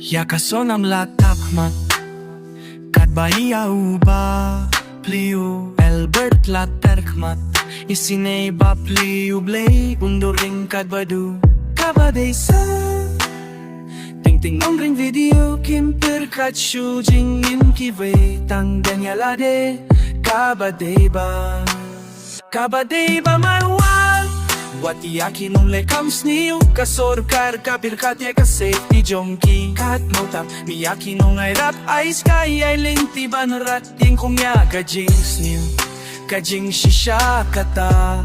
Yaka Sonam la khmat Kat bahia uba pliu Albert la khmat Isinay ba pliu blay Undoring kad badu Kabaday sa Ting nong ring video Kimper kat shujing in kiwe Tang danyalade Kabaday ba my wal Wati aki nung lekam sniu Kasor kar kapir katya ka safety jonki Kat motam miyaki nung ay rap ay sky ay linti ban rat Ting kong ya kajing sniu Kajing shisha kata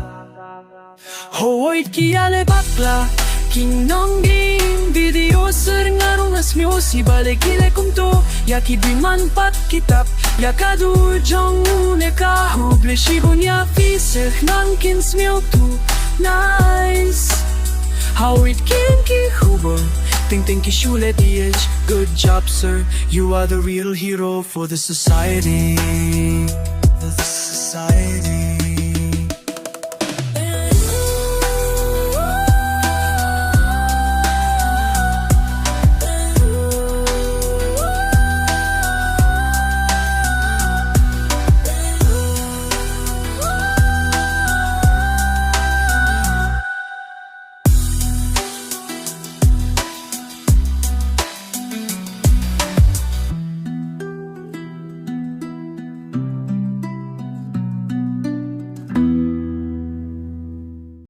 Hoit kiyale bakla King nong game video ser ngarong asmyo Si balik kile kong to Yaki man pat kitap Yakadu jong une ka Khublei shibun ya fisir nang kinsmyo tu Nice How it can ki khubon Ting ki shule diej Good job sir You are the real hero for the society For the society